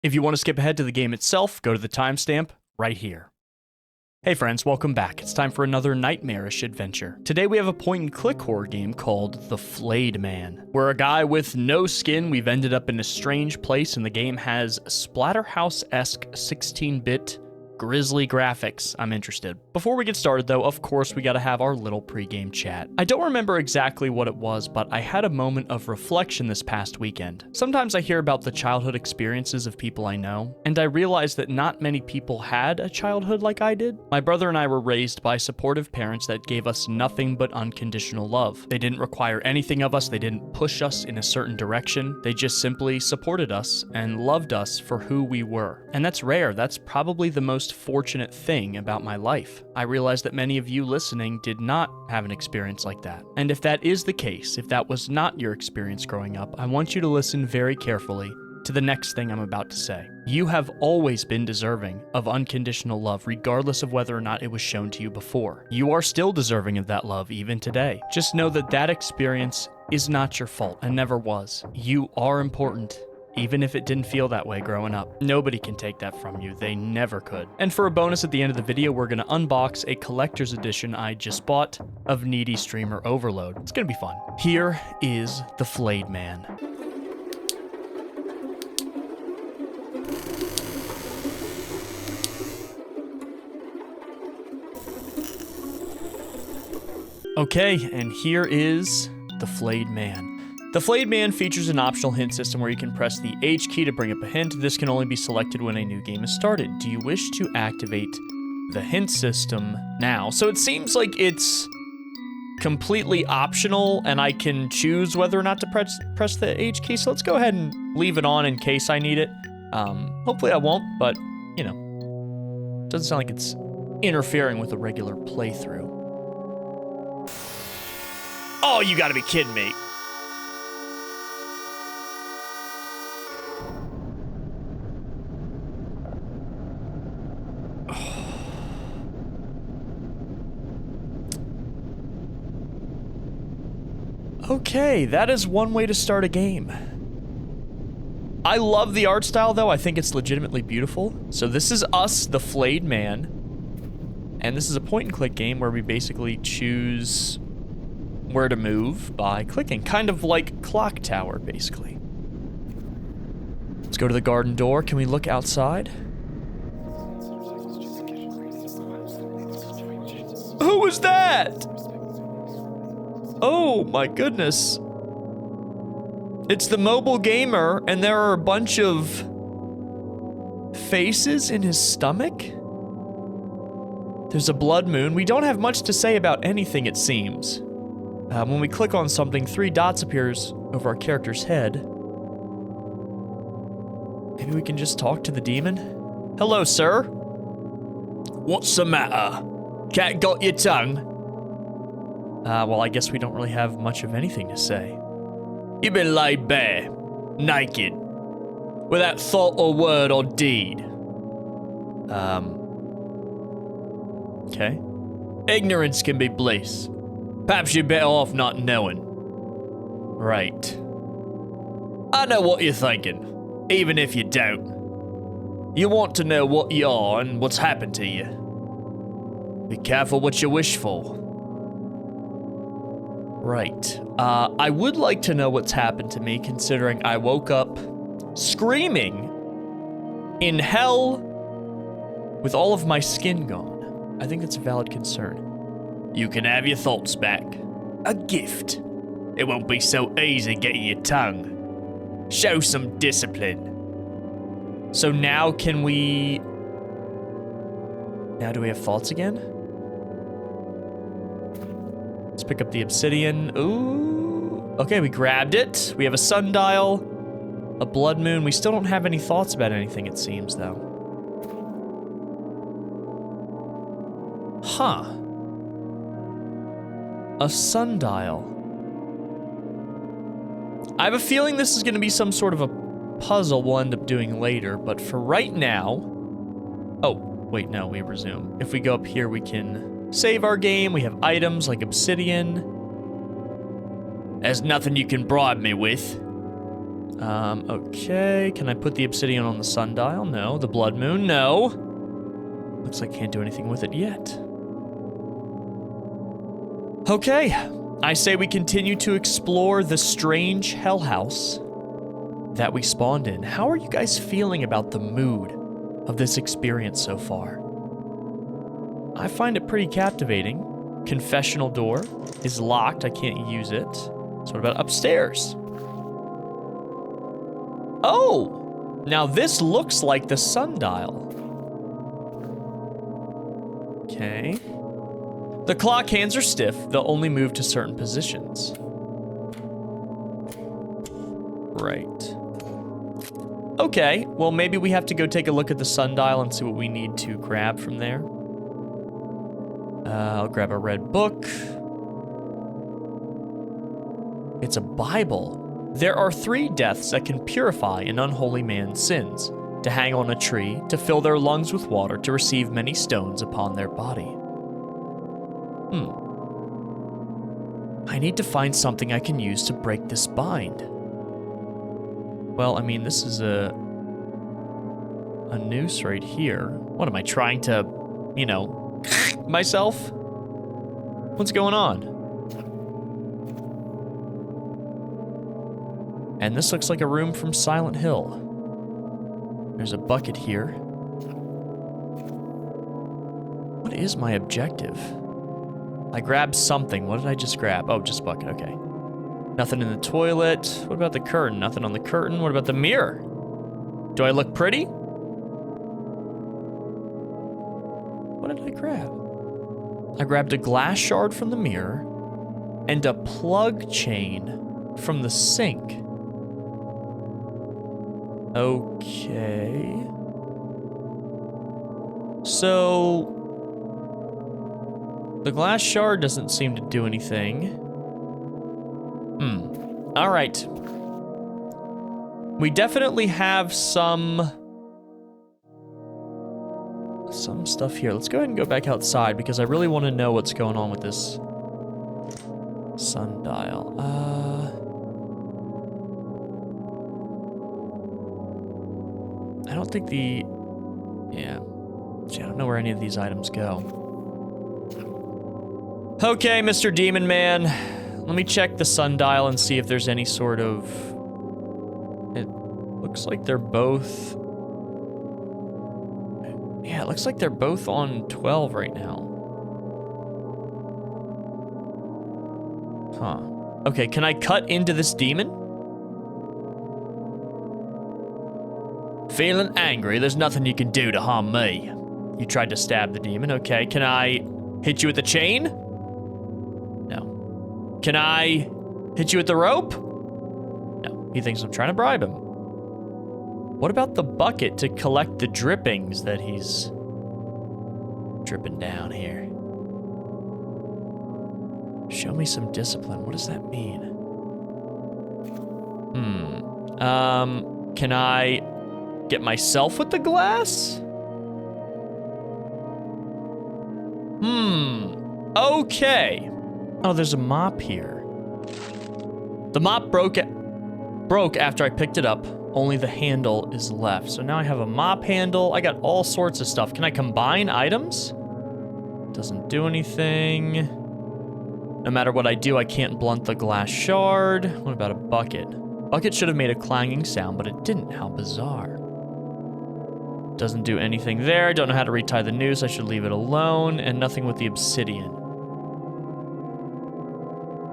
If you want to skip ahead to the game itself, go to the timestamp right here. Hey friends, welcome back. It's time for another nightmarish adventure. Today we have a point-and-click horror game called The Flayed Man. We're a guy with no skin. We've ended up in a strange place, and the game has Splatterhouse-esque 16-bit grisly graphics. I'm interested. Before we get started though, of course we gotta have our little pregame chat. I don't remember exactly what it was, but I had a moment of reflection this past weekend. Sometimes I hear about the childhood experiences of people I know, and I realized that not many people had a childhood like I did. My brother and I were raised by supportive parents that gave us nothing but unconditional love. They didn't require anything of us, they didn't push us in a certain direction, they just simply supported us and loved us for who we were. And that's rare. That's probably the most fortunate thing about my life. I realize that many of you listening did not have an experience like that. And if that is the case, if that was not your experience growing up, I want you to listen very carefully to the next thing I'm about to say. You have always been deserving of unconditional love, regardless of whether or not it was shown to you before. You are still deserving of that love even today. Just know that that experience is not your fault and never was. You are important, even if it didn't feel that way growing up. Nobody can take that from you. They never could. And for a bonus at the end of the video, we're gonna unbox a collector's edition I just bought of Needy Streamer Overload. It's gonna be fun. Here is The Flayed Man. Okay, and here is The Flayed Man. The Flayed Man features an optional hint system where you can press the H key to bring up a hint. This can only be selected when a new game is started. Do you wish to activate the hint system now? So it seems like it's completely optional and I can choose whether or not to press the H key. So let's go ahead and leave it on in case I need it. Hopefully I won't, but you know, doesn't sound like it's interfering with a regular playthrough. Oh, you gotta be kidding me. Okay, that is one way to start a game. I love the art style though, I think it's legitimately beautiful. So this is us, the Flayed Man. And this is a point and click game where we basically choose where to move by clicking. Kind of like Clock Tower, basically. Let's go to the garden door. Can we look outside? Who was that? Oh my goodness. It's the mobile gamer, and there are a bunch of faces in his stomach. There's a blood moon. We don't have much to say about anything, it seems. When we click on something, 3 dots appears over our character's head. Maybe we can just talk to the demon? Hello, sir. What's the matter? Cat got your tongue? Well, I guess we don't really have much of anything to say. You've been laid bare, naked, without thought or word or deed. Okay. Ignorance can be bliss. Perhaps you're better off not knowing. Right. I know what you're thinking, even if you don't. You want to know what you are and what's happened to you. Be careful what you wish for. Right. I would like to know what's happened to me, considering I woke up screaming in hell with all of my skin gone. I think that's a valid concern. You can have your thoughts back. A gift. It won't be so easy getting your tongue. Show some discipline. So now can we... Now do we have thoughts again? Let's pick up the obsidian. Ooh. Okay, we grabbed it. We have a sundial, a blood moon. We still don't have any thoughts about anything, it seems, though. Huh. A sundial. I have a feeling this is going to be some sort of a puzzle we'll end up doing later, but for right now... Oh, wait, no, we resume. If we go up here, we can save our game. We have items like obsidian. There's nothing you can bribe me with. Okay. Can I put the obsidian on the sundial? No. The blood moon? No. Looks like I can't do anything with it yet. Okay. I say we continue to explore the strange hell house that we spawned in. How are you guys feeling about the mood of this experience so far? I find it pretty captivating. Confessional door is locked. I can't use it. So what about upstairs? Oh! Now this looks like the sundial. Okay. The clock hands are stiff. They'll only move to certain positions. Right. Okay, well maybe we have to go take a look at the sundial and see what we need to grab from there. I'll grab a red book. It's a Bible. There are 3 deaths that can purify an unholy man's sins: to hang on a tree, to fill their lungs with water, to receive many stones upon their body. I need to find something I can use to break this bind. Well, I mean, this is a noose right here. What am I trying to, you know, myself? What's going on? And this looks like a room from Silent Hill. There's a bucket here. What is my objective? I grabbed something. What did I just grab? Oh, just a bucket. Okay. Nothing in the toilet. What about the curtain? Nothing on the curtain. What about the mirror? Do I look pretty? What did I grab? I grabbed a glass shard from the mirror and a plug chain from the sink. Okay. So the glass shard doesn't seem to do anything. All right. We definitely have some stuff here. Let's go ahead and go back outside because I really want to know what's going on with this sundial. I don't think yeah. Gee, I don't know where any of these items go. Okay, Mr. Demon Man. Let me check the sundial and see if there's any sort of... It looks like they're both... Yeah, it looks like they're both on 12 right now. Huh. Okay, can I cut into this demon? Feeling angry? There's nothing you can do to harm me. You tried to stab the demon. Okay, can I hit you with the chain? No. Can I hit you with the rope? No. He thinks I'm trying to bribe him. What about the bucket to collect the drippings that he's dripping down here? Show me some discipline. What does that mean? Can I get myself with the glass? Okay. Oh, there's a mop here. The mop broke after I picked it up. Only the handle is left. So now I have a mop handle. I got all sorts of stuff. Can I combine items? Doesn't do anything. No matter what I do, I can't blunt the glass shard. What about a bucket? Bucket should have made a clanging sound, but it didn't. How bizarre. Doesn't do anything there. Don't know how to retie the noose. I should leave it alone. And nothing with the obsidian.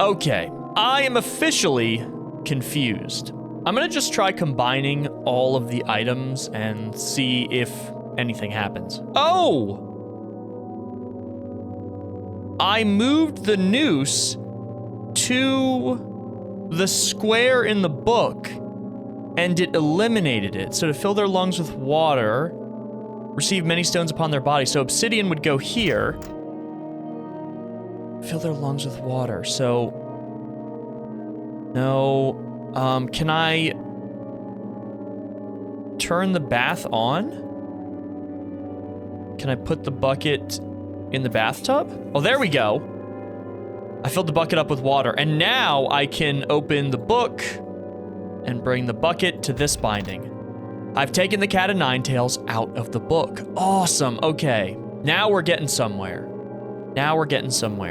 Okay. I am officially confused. I'm gonna just try combining all of the items and see if anything happens. Oh! I moved the noose to the square in the book, and it eliminated it. So to fill their lungs with water, receive many stones upon their body. So obsidian would go here. Fill their lungs with water. So, no. Can I turn the bath on? Can I put the bucket in the bathtub? Oh, there we go. I filled the bucket up with water, and now I can open the book and bring the bucket to this binding. I've taken the cat of nine tails out of the book. Awesome, okay. Now we're getting somewhere.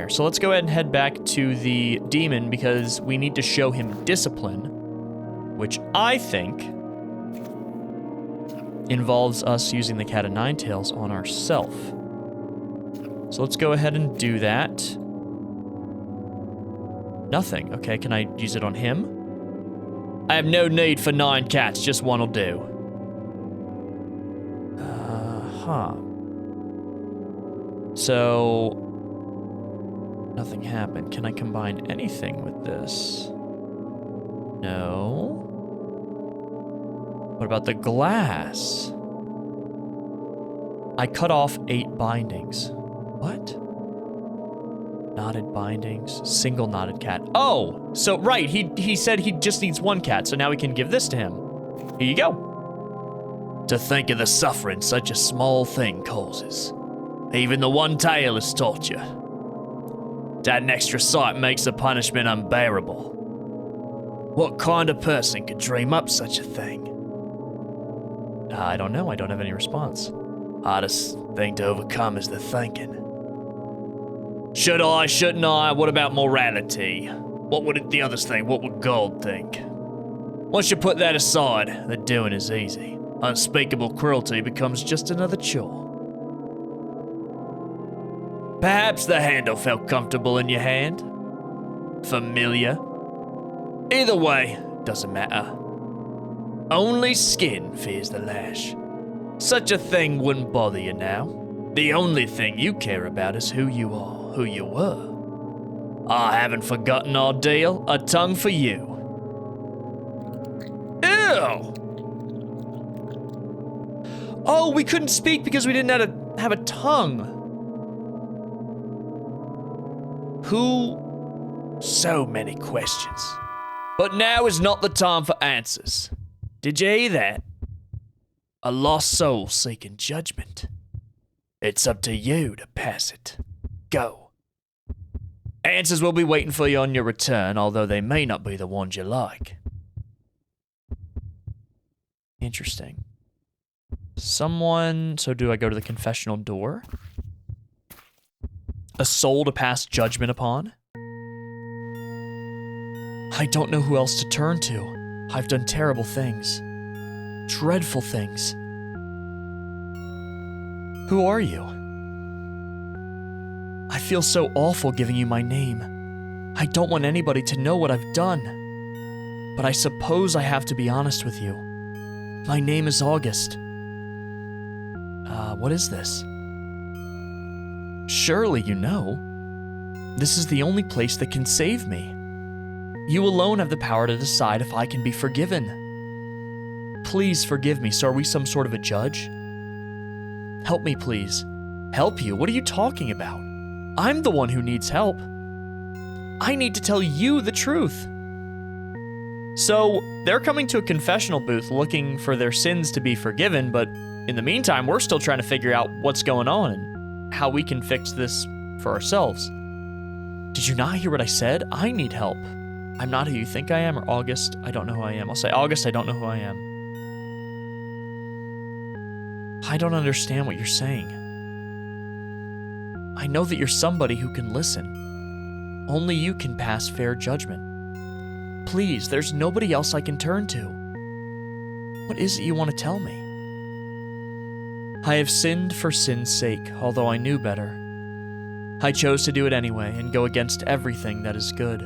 So let's go ahead and head back to the demon because we need to show him discipline, which I think involves us using the cat of nine tails on ourselves. So let's go ahead and do that. Nothing. Okay, can I use it on him? I have no need for 9 cats, just one will do. So, nothing happened. Can I combine anything with this? No. What about the glass? I cut off 8 bindings. What? Knotted bindings, single knotted cat. Oh, so right, he said he just needs 1 cat, so now we can give this to him. Here you go. To think of the suffering such a small thing causes. Even the one tail is torture. To add an extra sight makes the punishment unbearable. What kind of person could dream up such a thing? I don't know, I don't have any response. Hardest thing to overcome is the thinking. Should I, shouldn't I? What about morality? What would the others think? What would God think? Once you put that aside, the doing is easy. Unspeakable cruelty becomes just another chore. Perhaps the handle felt comfortable in your hand. Familiar. Either way, doesn't matter. Only skin fears the lash. Such a thing wouldn't bother you now. The only thing you care about is who you are, who you were. I haven't forgotten our deal, a tongue for you. Ew! Oh, we couldn't speak because we didn't have a tongue. Who? So many questions. But now is not the time for answers. Did you hear that? A lost soul seeking judgment. It's up to you to pass it. Go. Answers will be waiting for you on your return, although they may not be the ones you like. Interesting. So do I go to the confessional door? A soul to pass judgment upon? I don't know who else to turn to. I've done terrible things. Dreadful things. Who are you? I feel so awful giving you my name. I don't want anybody to know what I've done. But I suppose I have to be honest with you. My name is August. What is this? Surely you know. This is the only place that can save me. You alone have the power to decide if I can be forgiven. Please forgive me. So are we some sort of a judge? Help me, please. Help you? What are you talking about? I'm the one who needs help. I need to tell you the truth. So, they're coming to a confessional booth looking for their sins to be forgiven, but in the meantime, we're still trying to figure out what's going on and how we can fix this for ourselves. Did you not hear what I said? I need help. I'm not who you think I am, or August, I don't know who I am. I'll say, August, I don't know who I am. I don't understand what you're saying. I know that you're somebody who can listen. Only you can pass fair judgment. Please, there's nobody else I can turn to. What is it you want to tell me? I have sinned for sin's sake, although I knew better. I chose to do it anyway and go against everything that is good.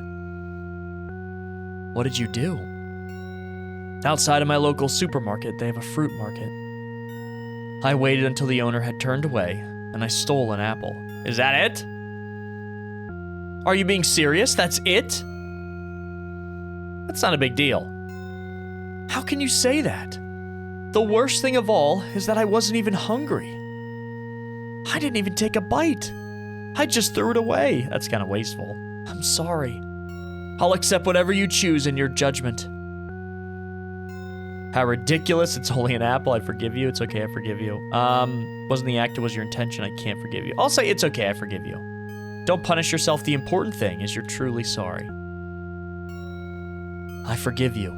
What did you do? Outside of my local supermarket, they have a fruit market. I waited until the owner had turned away, and I stole an apple. Is that it? Are you being serious? That's it? That's not a big deal. How can you say that? The worst thing of all is that I wasn't even hungry. I didn't even take a bite. I just threw it away. That's kind of wasteful. I'm sorry. I'll accept whatever you choose in your judgment. How ridiculous. It's only an apple. I forgive you. It's okay. I forgive you. Wasn't the act, it was your intention. I can't forgive you. I'll say it's okay. I forgive you. Don't punish yourself. The important thing is you're truly sorry. I forgive you.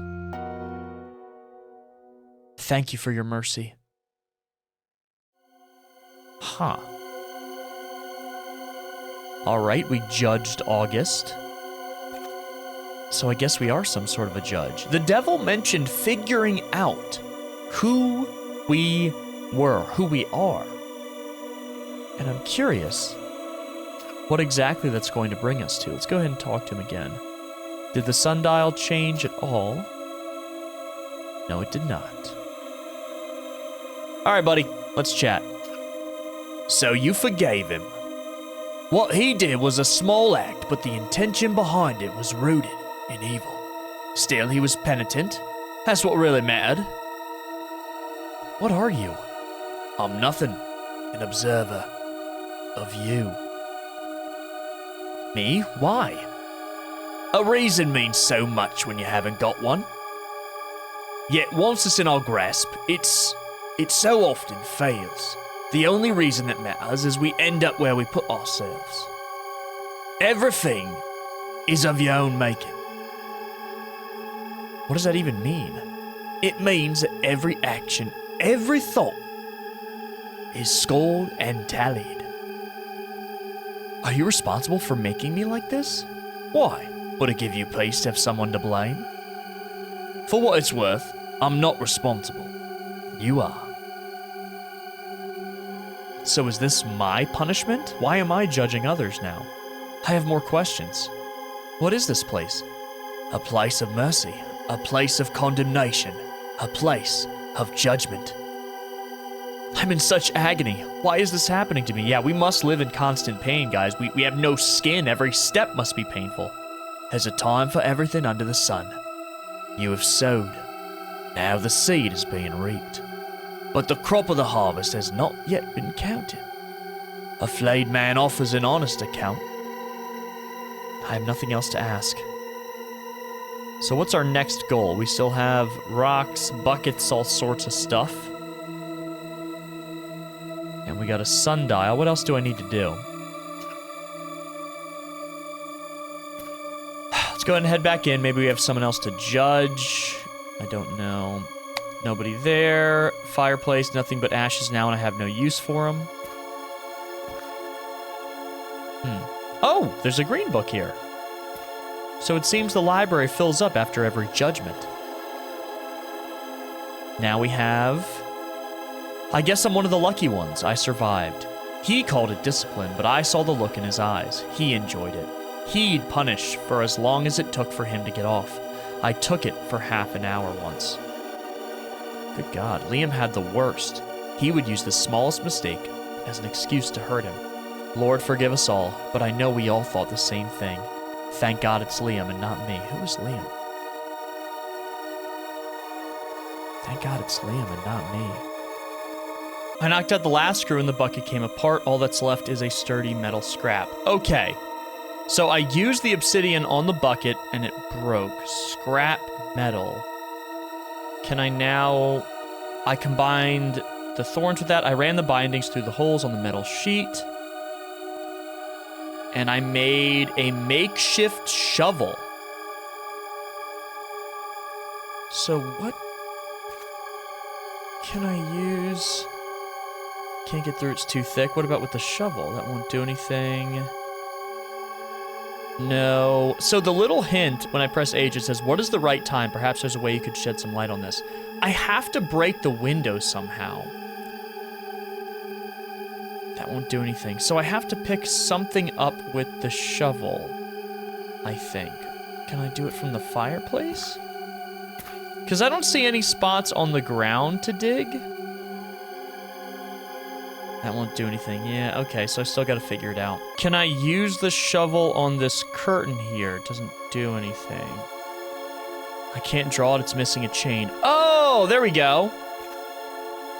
thank you for your mercy. Huh. Alright, we judged August. So I guess we are some sort of a judge. The devil mentioned figuring out who we were, who we are. And I'm curious what exactly that's going to bring us to. Let's go ahead and talk to him again. Did the sundial change at all? No, it did not. All right, buddy, let's chat. So you forgave him. What he did was a small act, but the intention behind it was rooted in evil. Still, he was penitent. That's what really mattered. What are you? I'm nothing. An observer of you. Me? Why? A reason means so much when you haven't got one. Yet once it's in our grasp, it so often fails. The only reason that matters is we end up where we put ourselves. Everything is of your own making. What does that even mean? It means that every action, every thought is scored and tallied. Are you responsible for making me like this? Why? Would it give you peace to have someone to blame? For what it's worth, I'm not responsible. You are. So is this my punishment? Why am I judging others now? I have more questions. What is this place? A place of mercy, a place of condemnation, a place of judgment. I'm in such agony. Why is this happening to me? Yeah, we must live in constant pain, guys. We have no skin. Every step must be painful. There's a time for everything under the sun. You have sowed. Now the seed is being reaped. But the crop of the harvest has not yet been counted. A flayed man offers an honest account. I have nothing else to ask. So what's our next goal? We still have rocks, buckets, all sorts of stuff. And we got a sundial. What else do I need to do? Let's go ahead and head back in. Maybe we have someone else to judge. I don't know. Nobody there. Fireplace, nothing but ashes now, and I have no use for them. Oh, there's a green book here. So it seems the library fills up after every judgment. Now we have... I guess I'm one of the lucky ones. I survived. He called it discipline, but I saw the look in his eyes. He enjoyed it. He'd punish for as long as it took for him to get off. I took it for half an hour once. Good God, Liam had the worst. He would use the smallest mistake as an excuse to hurt him. Lord, forgive us all, but I know we all thought the same thing. Thank God it's Liam and not me. Who is Liam? Thank God it's Liam and not me. I knocked out the last screw and the bucket came apart. All that's left is a sturdy metal scrap. Okay. So I used the obsidian on the bucket and it broke. Scrap metal. Can I now... I combined the thorns with that. I ran the bindings through the holes on the metal sheet. And I made a makeshift shovel. So what can I use? Can't get through, it's too thick. What about with the shovel? That won't do anything. No. So the little hint when I press H, it says, what is the right time? Perhaps there's a way you could shed some light on this. I have to break the window somehow. That won't do anything. So I have to pick something up with the shovel, I think. Can I do it from the fireplace? Because I don't see any spots on the ground to dig. That won't do anything. Yeah, okay, so I still got to figure it out. Can I use the shovel on this curtain here? It doesn't do anything. I can't draw it. It's missing a chain. Oh, there we go.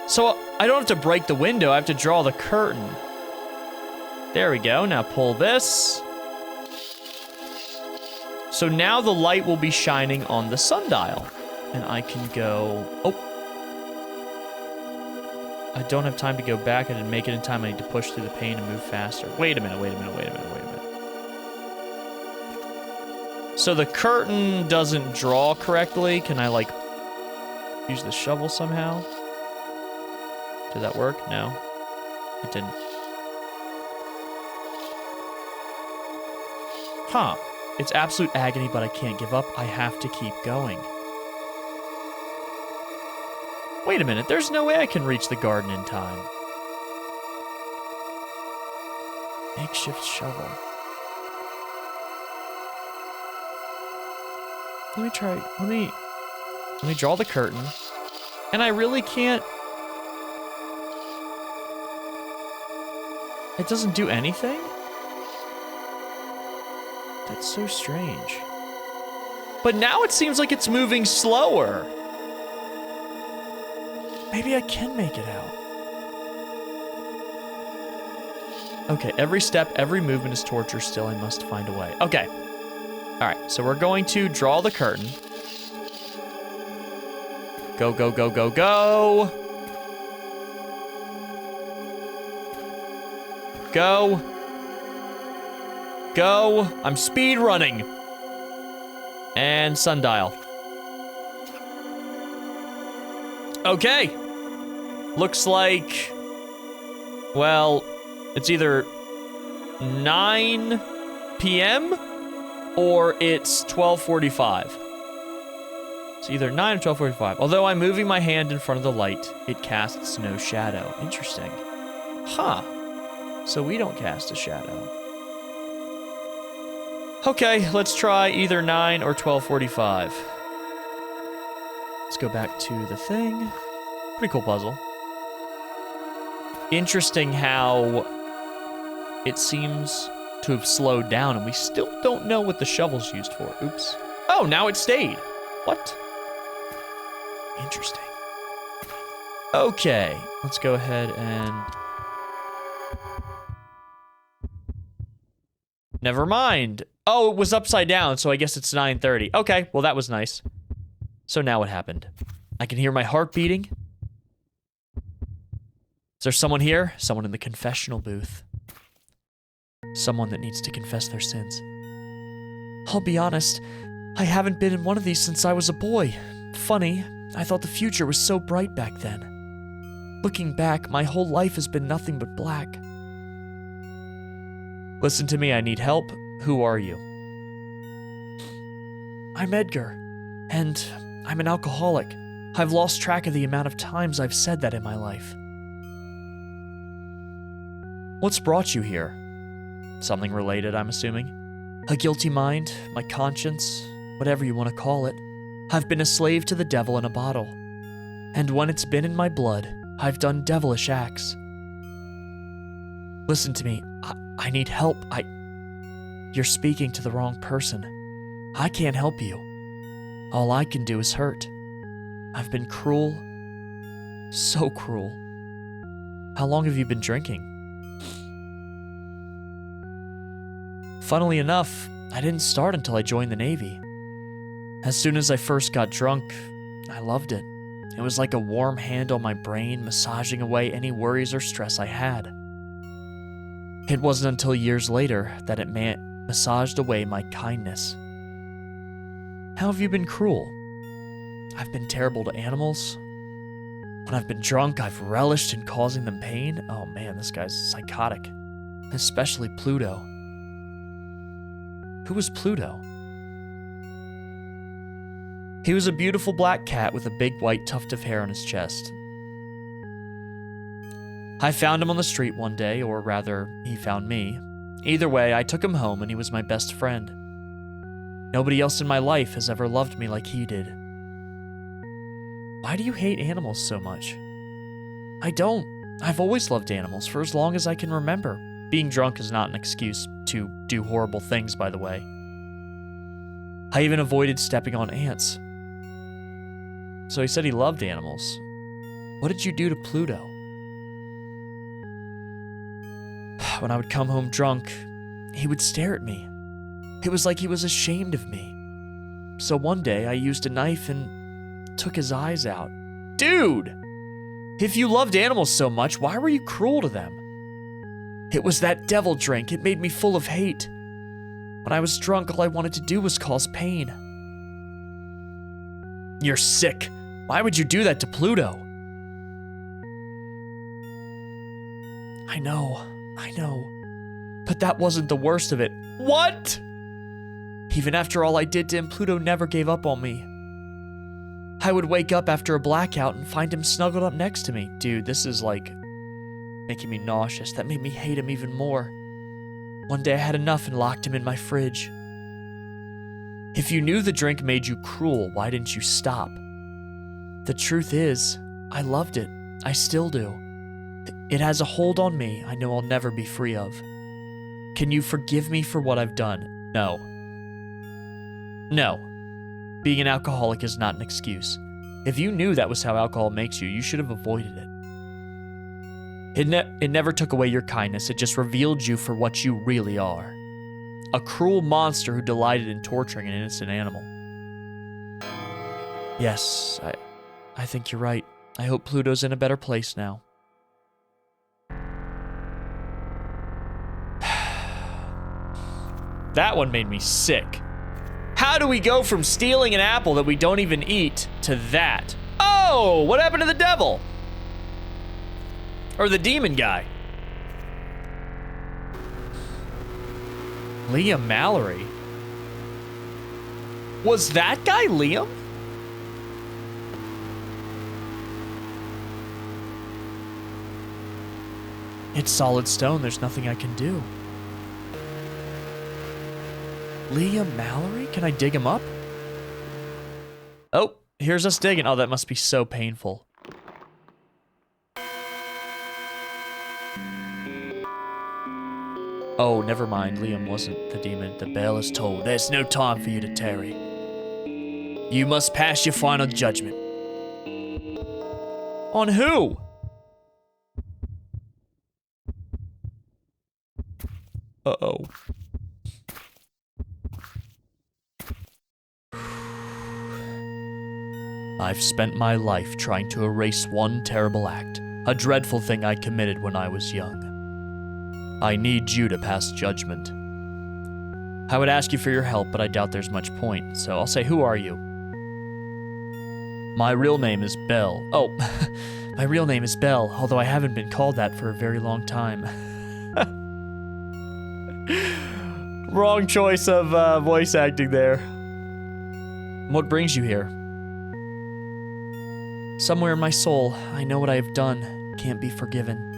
So I don't have to break the window. I have to draw the curtain. There we go. Now pull this. So now the light will be shining on the sundial. And I can go... Oh. I don't have time to go back. I didn't make it in time. I need to push through the pain and move faster. Wait a minute, wait a minute, wait a minute, wait a minute. So the curtain doesn't draw correctly. Can I, like, use the shovel somehow. Did that work? No. It didn't. Huh. It's absolute agony, but I can't give up. I have to keep going. Wait a minute. There's no way I can reach the garden in time. Makeshift shovel. Let me try. Let me draw the curtain. And I really can't. It doesn't do anything? That's so strange. But now it seems like it's moving slower. Maybe I can make it out. Okay, every step, every movement is torture still. I must find a way. Okay. All right, so we're going to draw the curtain. Go, go, go, go, go. Go. Go. I'm speed running. And sundial. Okay. Looks like, well, it's either 9 p.m. or it's 12:45. It's either 9 or 12:45. Although I'm moving my hand in front of the light, it casts no shadow. Interesting. Huh. So we don't cast a shadow. Okay, let's try either 9 or 12:45. Let's go back to the thing. Pretty cool puzzle. Interesting how it seems to have slowed down, and we still don't know what the shovel's used for. Oops. Oh, now it stayed. What? Interesting. Okay, let's go ahead and... Never mind. Oh, it was upside down, so I guess it's 9:30. Okay, well, that was nice. So now what happened? I can hear my heart beating. Is there someone here? Someone in the confessional booth. Someone that needs to confess their sins. I'll be honest, I haven't been in one of these since I was a boy. Funny, I thought the future was so bright back then. Looking back, my whole life has been nothing but black. Listen to me, I need help. Who are you? I'm Edgar, and I'm an alcoholic. I've lost track of the amount of times I've said that in my life. What's brought you here? Something related, I'm assuming. A guilty mind, my conscience, whatever you want to call it. I've been a slave to the devil in a bottle. And when it's been in my blood, I've done devilish acts. Listen to me, I need help. You're speaking to the wrong person. I can't help you. All I can do is hurt. I've been cruel. So cruel. How long have you been drinking? Funnily enough, I didn't start until I joined the Navy. As soon as I first got drunk, I loved it. It was like a warm hand on my brain, massaging away any worries or stress I had. It wasn't until years later that it massaged away my kindness. How have you been cruel? I've been terrible to animals. When I've been drunk, I've relished in causing them pain. Oh man, this guy's psychotic. Especially Pluto. Who was Pluto? He was a beautiful black cat with a big white tuft of hair on his chest. I found him on the street one day, or rather, he found me. Either way, I took him home and he was my best friend. Nobody else in my life has ever loved me like he did. Why do you hate animals so much? I don't. I've always loved animals for as long as I can remember. Being drunk is not an excuse to do horrible things, by the way. I even avoided stepping on ants. So he said he loved animals. What did you do to Pluto? When I would come home drunk, he would stare at me. It was like he was ashamed of me. So one day I used a knife and took his eyes out. Dude! If you loved animals so much, why were you cruel to them? It was that devil drink. It made me full of hate. When I was drunk, all I wanted to do was cause pain. You're sick. Why would you do that to Pluto? I know. But that wasn't the worst of it. What? Even after all I did to him, Pluto never gave up on me. I would wake up after a blackout and find him snuggled up next to me. Dude, this is like making me nauseous. That made me hate him even more. One day I had enough and locked him in my fridge. If you knew the drink made you cruel, why didn't you stop? The truth is, I loved it. I still do. It has a hold on me I know I'll never be free of. Can you forgive me for what I've done? No. No. Being an alcoholic is not an excuse. If you knew that was how alcohol makes you, you should have avoided it. It never took away your kindness, it just revealed you for what you really are. A cruel monster who delighted in torturing an innocent animal. Yes, I think you're right. I hope Pluto's in a better place now. That one made me sick. How do we go from stealing an apple that we don't even eat to that? Oh, what happened to the devil? Or the demon guy? Liam Mallory? Was that guy Liam? It's solid stone, there's nothing I can do. Liam Mallory? Can I dig him up? Oh, here's us digging. Oh, that must be so painful. Oh, never mind. Liam wasn't the demon. The bell is tolled. There's no time for you to tarry. You must pass your final judgment. On who? Uh-oh. I've spent my life trying to erase one terrible act, a dreadful thing I committed when I was young. I need you to pass judgment. I would ask you for your help, but I doubt there's much point, so I'll say, who are you? My real name is Belle. Oh, my real name is Belle, although I haven't been called that for a very long time. Wrong choice of voice acting there. What brings you here? Somewhere in my soul, I know what I have done can't be forgiven.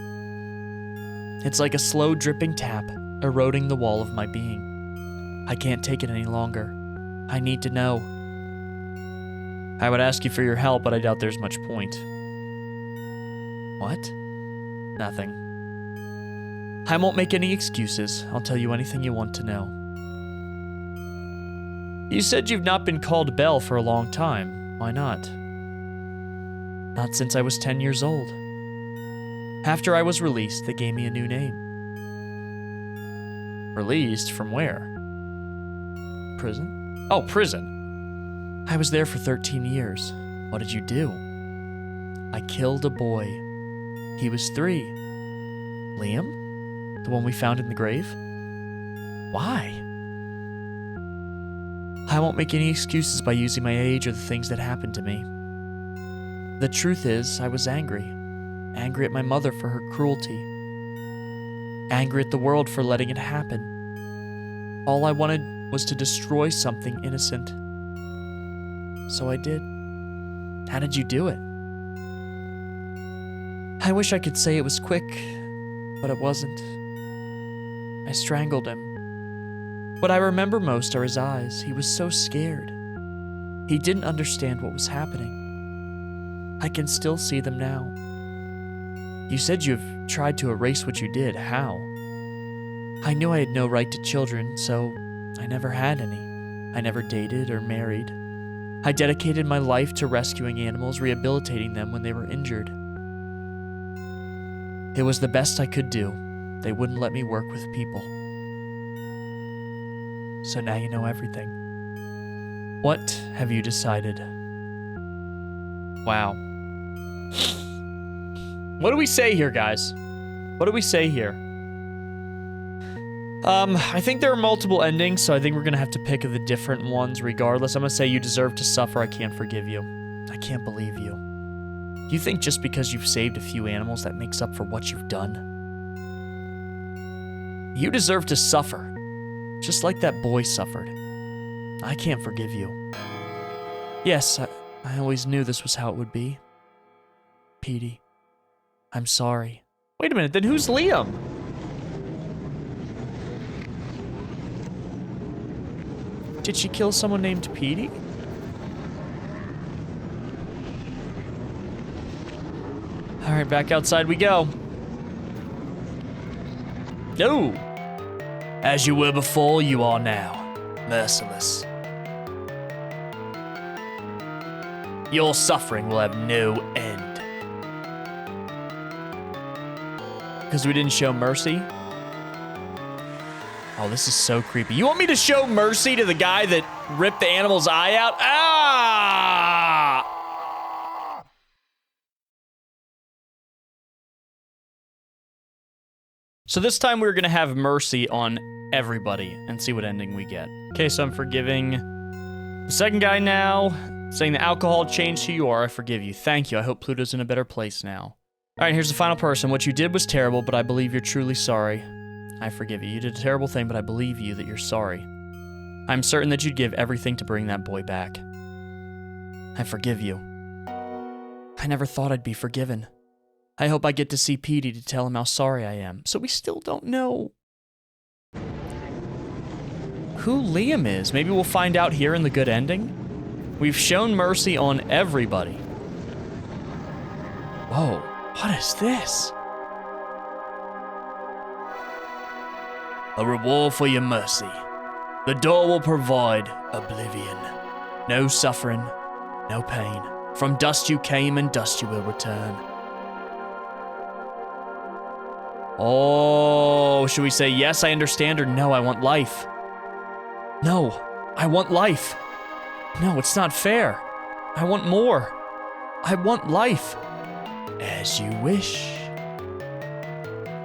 It's like a slow dripping tap, eroding the wall of my being. I can't take it any longer. I need to know. I would ask you for your help, but I doubt there's much point. What? Nothing. I won't make any excuses. I'll tell you anything you want to know. You said you've not been called Belle for a long time. Why not? Not since I was 10 years old. After I was released, they gave me a new name. Released? From where? Prison? Oh, prison. I was there for 13 years. What did you do? I killed a boy. He was 3. Liam? The one we found in the grave? Why? I won't make any excuses by using my age or the things that happened to me. The truth is, I was angry. Angry at my mother for her cruelty. Angry at the world for letting it happen. All I wanted was to destroy something innocent. So I did. How did you do it? I wish I could say it was quick, but it wasn't. I strangled him. What I remember most are his eyes. He was so scared. He didn't understand what was happening. I can still see them now. You said you've tried to erase what you did. How? I knew I had no right to children, so I never had any. I never dated or married. I dedicated my life to rescuing animals, rehabilitating them when they were injured. It was the best I could do. They wouldn't let me work with people. So now you know everything. What have you decided? Wow. What do we say here, guys? What do we say here? I think there are multiple endings, so I think we're gonna have to pick the different ones regardless. I'm gonna say you deserve to suffer, I can't forgive you. I can't believe you. Do you think just because you've saved a few animals that makes up for what you've done? You deserve to suffer, just like that boy suffered. I can't forgive you. Yes, I always knew this was how it would be. Petey, I'm sorry. Wait a minute, then who's Liam? Did she kill someone named Petey? All right, back outside we go. No. As you were before, you are now. Merciless. Your suffering will have no end. Because we didn't show mercy? Oh, this is so creepy. You want me to show mercy to the guy that ripped the animal's eye out? Ah! So this time we're gonna have mercy on everybody and see what ending we get. Okay, so I'm forgiving the second guy now, saying the alcohol changed who you are. I forgive you. Thank you. I hope Pluto's in a better place now. All right, here's the final person. What you did was terrible, but I believe you're truly sorry. I forgive you. You did a terrible thing, but I believe you that you're sorry. I'm certain that you'd give everything to bring that boy back. I forgive you. I never thought I'd be forgiven. I hope I get to see Petey to tell him how sorry I am. So we still don't know who Liam is. Maybe we'll find out here in the good ending. We've shown mercy on everybody. Whoa, what is this? A reward for your mercy. The door will provide oblivion. No suffering, no pain. From dust you came and dust you will return. Oh, should we say yes, I understand, or no, I want life? No, I want life. No, it's not fair. I want more. I want life. As you wish.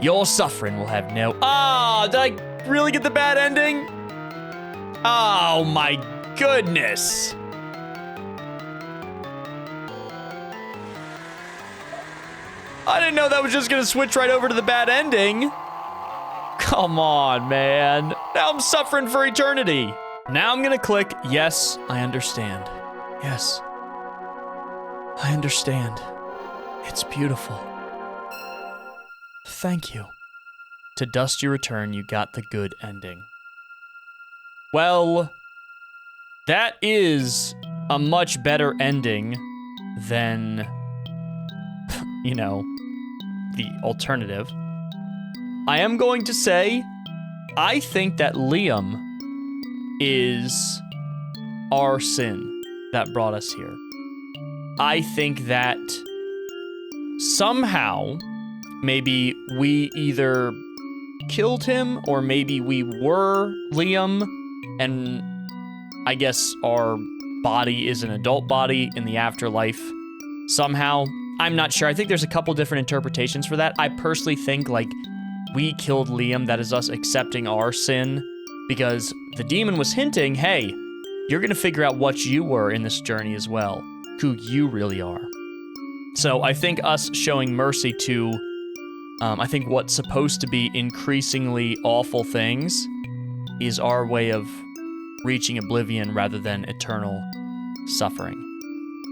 Your suffering will have no... Ah, did I really get the bad ending? Oh my goodness. I didn't know that was just gonna switch right over to the bad ending. Come on, man. Now I'm suffering for eternity. Now I'm gonna click, yes, I understand. Yes. I understand. It's beautiful. Thank you. To dust you return, you got the good ending. Well, that is a much better ending than, you know, the alternative. I am going to say, I think that Liam is our sin that brought us here. I think that somehow, maybe we either killed him or maybe we were Liam, and I guess our body is an adult body in the afterlife somehow. I'm not sure. I think there's a couple different interpretations for that. I personally think, like, we killed Liam. That is us accepting our sin, because the demon was hinting, hey, you're going to figure out what you were in this journey as well, who you really are. So I think us showing mercy to, I think what's supposed to be increasingly awful things is our way of reaching oblivion rather than eternal suffering.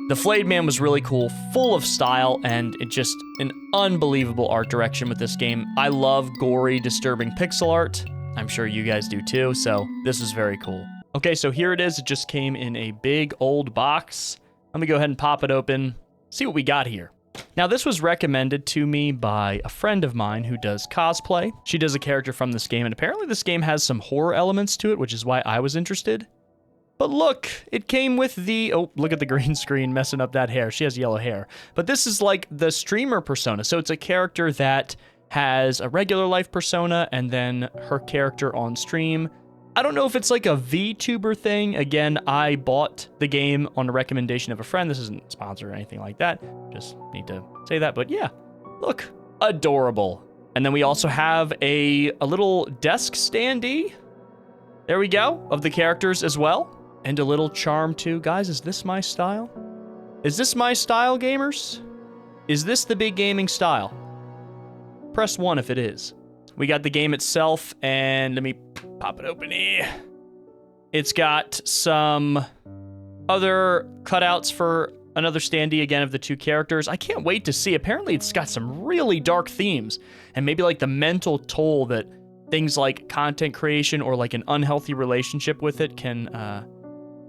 The Flayed Man was really cool, full of style, and it just an unbelievable art direction with this game. I love gory, disturbing pixel art. I'm sure you guys do too, so this is very cool. Okay, so here it is. It just came in a big old box. Let me go ahead and pop it open, see what we got here. Now, this was recommended to me by a friend of mine who does cosplay. She does a character from this game, and apparently this game has some horror elements to it, which is why I was interested. But look, it came with the... Oh, look at the green screen messing up that hair. She has yellow hair. But this is like the streamer persona. So it's a character that has a regular life persona and then her character on stream. I don't know if it's like a VTuber thing. Again, I bought the game on a recommendation of a friend. This isn't sponsored or anything like that. Just need to say that. But yeah, look, adorable. And then we also have a little desk standee. There we go, of the characters as well. And a little charm too. Guys, is this my style? Is this my style, gamers? Is this the big gaming style? Press 1 if it is. We got the game itself, and let me pop it open here. It's got some other cutouts for another standee again of the two characters. I can't wait to see. Apparently it's got some really dark themes, and maybe like the mental toll that things like content creation or like an unhealthy relationship with it can,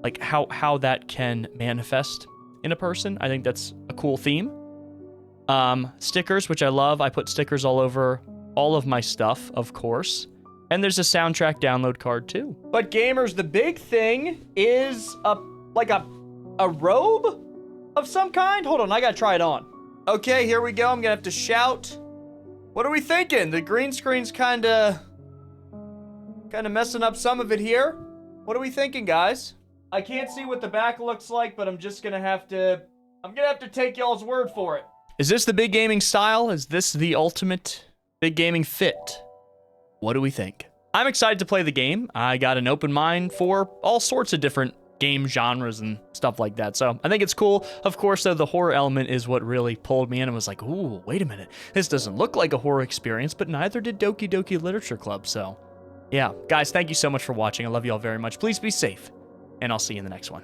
like how that can manifest in a person. I think that's a cool theme. Stickers, which I love. I put stickers all over all of my stuff, of course. And there's a soundtrack download card too. But gamers, the big thing is a robe of some kind. Hold on, I gotta try it on. Okay, here we go. I'm gonna have to shout. What are we thinking? The green screen's kinda messing up some of it here. What are we thinking, guys? I can't see what the back looks like, but I'm gonna have to take y'all's word for it. Is this the big gaming style? Is this the ultimate big gaming fit? What do we think? I'm excited to play the game. I got an open mind for all sorts of different game genres and stuff like that. So I think it's cool. Of course, though, the horror element is what really pulled me in and was like, ooh, wait a minute. This doesn't look like a horror experience, but neither did Doki Doki Literature Club. So yeah, guys, thank you so much for watching. I love you all very much. Please be safe, and I'll see you in the next one.